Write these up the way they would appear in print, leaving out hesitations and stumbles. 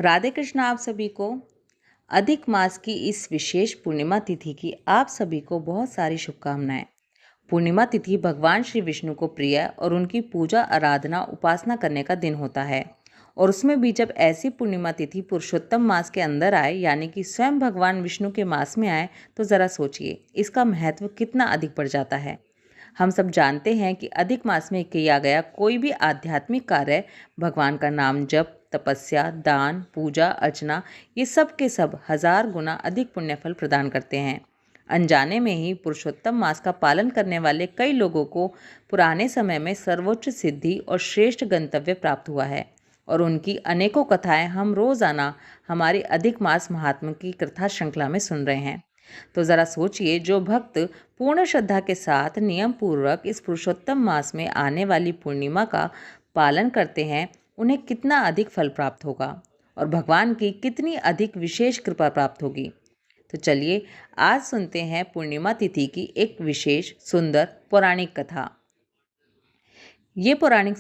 राधे कृष्ण आप सभी को। अधिक मास की इस विशेष पूर्णिमा तिथि की आप सभी को बहुत सारी शुभकामनाएं। पूर्णिमा तिथि भगवान श्री विष्णु को प्रिय और उनकी पूजा आराधना उपासना करने का दिन होता है। और उसमें भी जब ऐसी पूर्णिमा तिथि पुरुषोत्तम मास के अंदर आए, यानी कि स्वयं भगवान विष्णु के मास में आए, तो ज़रा सोचिए इसका महत्व कितना अधिक बढ़ जाता है। हम सब जानते हैं कि अधिक मास में किया गया कोई भी आध्यात्मिक कार्य, भगवान का नाम जप, तपस्या, दान, पूजा अर्चना, ये सब के सब 1000 गुना अधिक पुण्यफल प्रदान करते हैं। अनजाने में ही पुरुषोत्तम मास का पालन करने वाले कई लोगों को पुराने समय में सर्वोच्च सिद्धि और श्रेष्ठ गंतव्य प्राप्त हुआ है। और उनकी अनेकों कथाएं हम रोजाना हमारी अधिक मास महात्मा की कथा श्रृंखला में सुन रहे हैं। तो ज़रा सोचिए, जो भक्त पूर्ण श्रद्धा के साथ नियम पूर्वक इस पुरुषोत्तम मास में आने वाली पूर्णिमा का पालन करते हैं, उन्हें कितना अधिक फल प्राप्त होगा और भगवान की कितनी अधिक विशेष कृपा प्राप्त होगी। तो चलिए आज सुनते हैं पूर्णिमा तिथि की एक विशेष सुंदर पौराणिक कथा। ये पौराणिक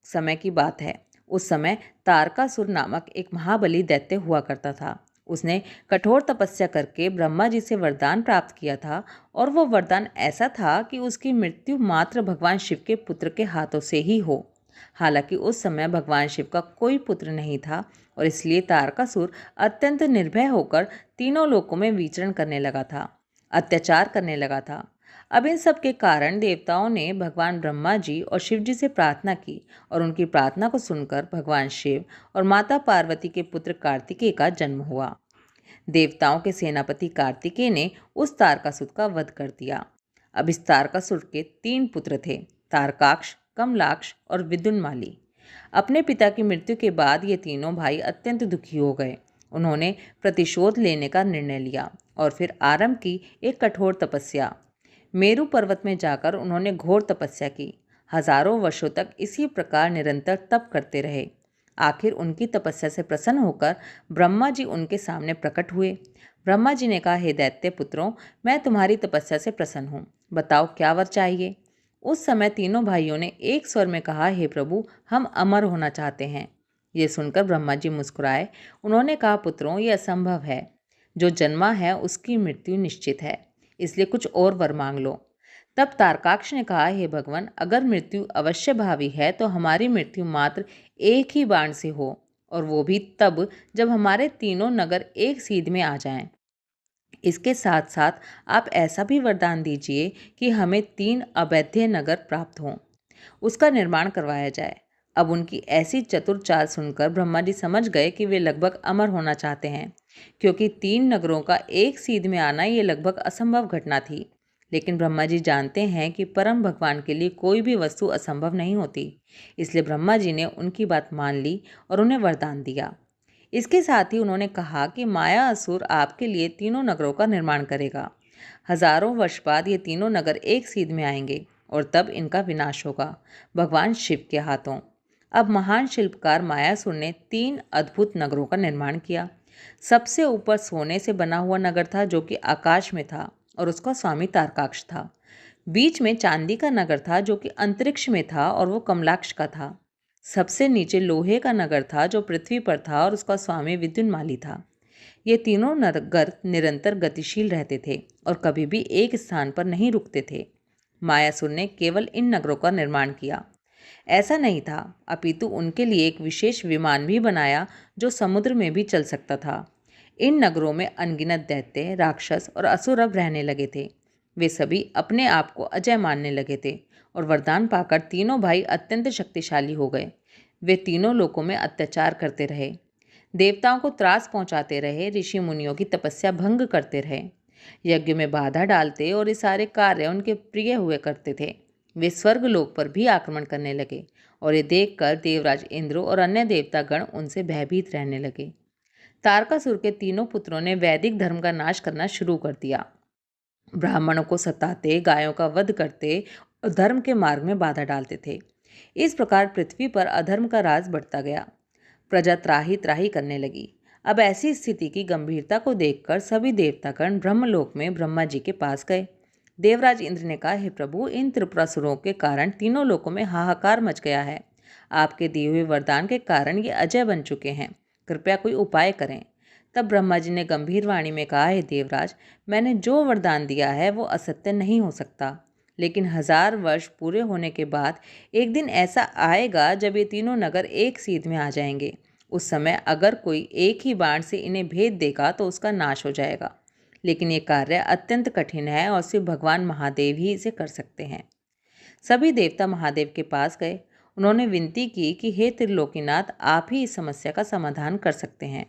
समय की बात है। उस समय तारकासुर नामक एक महाबली दैत्य हुआ करता था। उसने कठोर तपस्या करके ब्रह्मा जी से वरदान प्राप्त किया था, और वो वरदान ऐसा था कि उसकी मृत्यु मात्र भगवान शिव के पुत्र के हाथों से ही हो। हालांकि उस समय भगवान शिव का कोई पुत्र नहीं था, और इसलिए तारकासुर अत्यंत निर्भय होकर तीनों लोकों में विचरण करने लगा था, अत्याचार करने लगा था। अब इन सब के कारण देवताओं ने भगवान ब्रह्मा जी और शिव जी से प्रार्थना की, और उनकी प्रार्थना को सुनकर भगवान शिव और माता पार्वती के पुत्र कार्तिकेय का जन्म हुआ। देवताओं के सेनापति कार्तिकेय ने उस तारकासुर का वध कर दिया। अब इस तारकासुर के 3 पुत्र थे, तारकाक्ष, कमलाक्ष और विदुन्माली। अपने पिता की मृत्यु के बाद ये तीनों भाई अत्यंत दुखी हो गए। उन्होंने प्रतिशोध लेने का निर्णय लिया और फिर आरंभ की एक कठोर तपस्या। मेरु पर्वत में जाकर उन्होंने घोर तपस्या की। हजारों वर्षों तक इसी प्रकार निरंतर तप करते रहे। आखिर उनकी तपस्या से प्रसन्न होकर ब्रह्मा जी उनके सामने प्रकट हुए। ब्रह्मा जी ने कहा, हे दैत्य पुत्रों, मैं तुम्हारी तपस्या से प्रसन्न हूँ, बताओ क्या वर चाहिए। उस समय तीनों भाइयों ने एक स्वर में कहा, हे प्रभु, हम अमर होना चाहते हैं। ये सुनकर ब्रह्मा जी मुस्कुराए। उन्होंने कहा, पुत्रों, ये असंभव है। जो जन्मा है उसकी मृत्यु निश्चित है, इसलिए कुछ और वर मांग लो। तब तारकाक्ष ने कहा, हे भगवान, अगर मृत्यु अवश्य भावी है तो हमारी मृत्यु मात्र एक ही बाण से हो, और वो भी तब जब हमारे तीनों नगर एक सीध में आ जाएं। इसके साथ साथ आप ऐसा भी वरदान दीजिए कि हमें 3 अवैध नगर प्राप्त हों, उसका निर्माण करवाया जाए। अब उनकी ऐसी चतुर चाल सुनकर ब्रह्मा जी समझ गए कि वे लगभग अमर होना चाहते हैं, क्योंकि 3 नगरों का एक सीध में आना ये लगभग असंभव घटना थी। लेकिन ब्रह्मा जी जानते हैं कि परम भगवान के लिए कोई भी वस्तु असंभव नहीं होती, इसलिए ब्रह्मा जी ने उनकी बात मान ली और उन्हें वरदान दिया। इसके साथ ही उन्होंने कहा कि माया असुर आपके लिए तीनों नगरों का निर्माण करेगा। हजारों वर्ष बाद ये तीनों नगर एक सीध में आएंगे और तब इनका विनाश होगा, भगवान शिव के हाथों। अब महान शिल्पकार मायासुर ने 3 अद्भुत नगरों का निर्माण किया। सबसे ऊपर सोने से बना हुआ नगर था, जो कि आकाश में था, और उसका स्वामी तारकाक्ष था। बीच में चांदी का नगर था, जो कि अंतरिक्ष में था, और वो कमलाक्ष का था। सबसे नीचे लोहे का नगर था, जो पृथ्वी पर था, और उसका स्वामी विद्युन्माली था। ये तीनों नगर निरंतर गतिशील रहते थे और कभी भी एक स्थान पर नहीं रुकते थे। मायासुर ने केवल इन नगरों का निर्माण किया। ऐसा नहीं था, अपितु उनके लिए एक विशेष विमान भी बनाया, जो समुद्र में भी चल सकता था। इन नगरों में अनगिनत दैत्य, राक्षस और असुर अब रहने लगे थे। वे सभी अपने आप को अजय मानने लगे थे, और वरदान पाकर तीनों भाई अत्यंत शक्तिशाली हो गए। वे तीनों लोकों में अत्याचार करते रहे, देवताओं को त्रास पहुंचाते रहे, ऋषि मुनियों की तपस्या भंग करते रहे, यज्ञ में बाधा डालते, और ये सारे कार्य उनके प्रिय हुए करते थे। वे स्वर्ग लोक पर भी आक्रमण करने लगे, और ये देखकर देवराज इंद्र और अन्य देवतागण उनसे भयभीत रहने लगे। तारकासुर के तीनों पुत्रों ने वैदिक धर्म का नाश करना शुरू कर दिया। ब्राह्मणों को सताते, गायों का वध करते और धर्म के मार्ग में बाधा डालते थे। इस प्रकार पृथ्वी पर अधर्म का राज बढ़ता गया। प्रजा त्राही त्राही करने लगी। अब ऐसी स्थिति की गंभीरता को देखकर सभी देवतागण ब्रह्मलोक में ब्रह्मा जी के पास गए। देवराज इंद्र ने कहा, हे प्रभु, इन त्रिपुरासुरों के कारण तीनों लोकों में हाहाकार मच गया है। आपके दिए हुए वरदान के कारण ये अजय बन चुके हैं। कृपया कोई उपाय करें। तब ब्रह्मा जी ने गंभीर वाणी में कहा, हे देवराज, मैंने जो वरदान दिया है वो असत्य नहीं हो सकता, लेकिन 1000 वर्ष पूरे होने के बाद एक दिन ऐसा आएगा जब ये तीनों नगर एक सीध में आ जाएंगे। उस समय अगर कोई एक ही बाण से इन्हें भेद देगा तो उसका नाश हो जाएगा, लेकिन ये कार्य अत्यंत कठिन है और सिर्फ भगवान महादेव ही इसे कर सकते हैं। सभी देवता महादेव के पास गए। उन्होंने विनती की कि हे त्रिलोकीनाथ, आप ही इस समस्या का समाधान कर सकते हैं।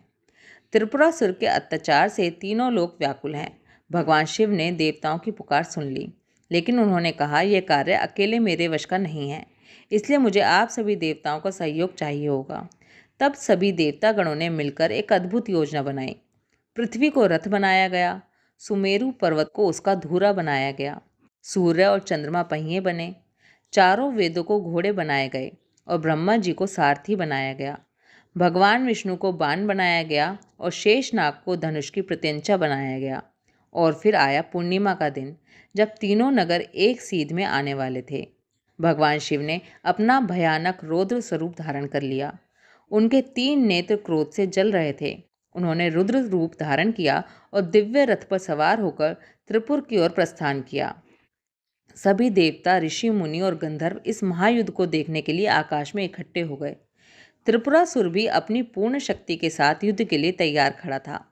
त्रिपुरासुर के अत्याचार से तीनों लोग व्याकुल हैं। भगवान शिव ने देवताओं की पुकार सुन ली, लेकिन उन्होंने कहा, यह कार्य अकेले मेरे वश का नहीं है, इसलिए मुझे आप सभी देवताओं का सहयोग चाहिए होगा। तब सभी देवता गणों ने मिलकर एक अद्भुत योजना बनाई। पृथ्वी को रथ बनाया गया, सुमेरु पर्वत को उसका धूरा बनाया गया, सूर्य और चंद्रमा पहिए बने, चारों वेदों को घोड़े बनाए गए और ब्रह्मा जी को सारथी बनाया गया। भगवान विष्णु को बाण बनाया गया और शेषनाग को धनुष की प्रत्यंचा बनाया गया। और फिर आया पूर्णिमा का दिन, जब तीनों नगर एक सीध में आने वाले थे। भगवान शिव ने अपना भयानक रौद्र स्वरूप धारण कर लिया। उनके 3 नेत्र क्रोध से जल रहे थे। उन्होंने रुद्र रूप धारण किया और दिव्य रथ पर सवार होकर त्रिपुर की ओर प्रस्थान किया। सभी देवता, ऋषि मुनि और गंधर्व इस महायुद्ध को देखने के लिए आकाश में इकट्ठे हो गए। त्रिपुरासुर भी अपनी पूर्ण शक्ति के साथ युद्ध के लिए तैयार खड़ा था।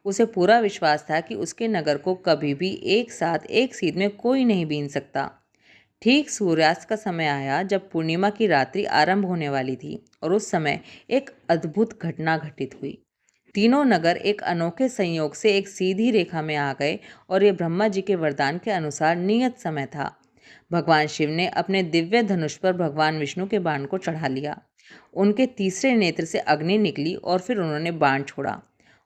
उसे पूरा विश्वास था कि उसके नगर को कभी भी एक साथ एक सीध में कोई नहीं बीन सकता। ठीक सूर्यास्त का समय आया जब पूर्णिमा की रात्रि आरंभ होने वाली थी, और उस समय एक अद्भुत घटना घटित हुई। तीनों नगर एक अनोखे संयोग से एक सीधी रेखा में आ गए और ये ब्रह्मा जी के वरदान के अनुसार नियत समय था। भगवान शिव ने अपने दिव्य धनुष पर भगवान विष्णु के बाण को चढ़ा लिया। उनके तीसरे नेत्र से अग्नि निकली और फिर उन्होंने बाण छोड़ा।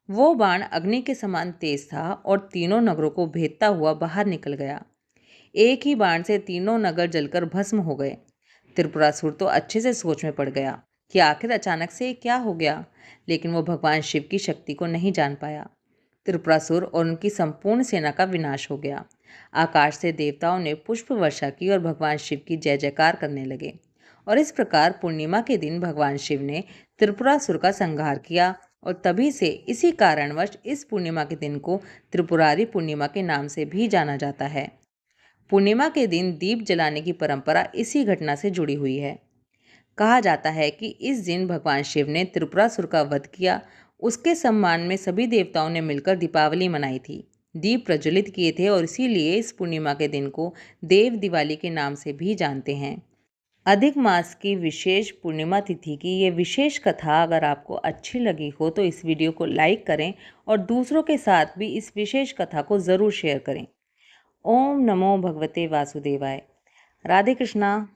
वो बाण अग्नि के समान तेज था और तीनों नगरों को भेदता हुआ बाहर निकल गया। एक ही बाण से तीनों नगर जलकर भस्म हो गए। त्रिपुरासुर तो अच्छे से सोच में पड़ गया कि आखिर अचानक से क्या हो गया, लेकिन वो भगवान शिव की शक्ति को नहीं जान पाया। त्रिपुरासुर और उनकी संपूर्ण सेना का विनाश हो गया। आकाश से देवताओं ने पुष्प वर्षा की और भगवान शिव की जय जयकार करने लगे। और इस प्रकार पूर्णिमा के दिन भगवान शिव ने त्रिपुरासुर का संहार किया, और तभी से इसी कारणवश इस पूर्णिमा के दिन को त्रिपुरारी पूर्णिमा के नाम से भी जाना जाता है। पूर्णिमा के दिन दीप जलाने की परंपरा इसी घटना से जुड़ी हुई है। कहा जाता है कि इस दिन भगवान शिव ने त्रिपुरासुर का वध किया। उसके सम्मान में सभी देवताओं ने मिलकर दीपावली मनाई थी, दीप प्रज्वलित किए थे, और इसीलिए इस पूर्णिमा के दिन को देव दिवाली के नाम से भी जानते हैं। अधिक मास की विशेष पूर्णिमा तिथि की ये विशेष कथा अगर आपको अच्छी लगी हो तो इस वीडियो को लाइक करें और दूसरों के साथ भी इस विशेष कथा को ज़रूर शेयर करें। ओम नमो भगवते वासुदेवाय। राधे कृष्णा।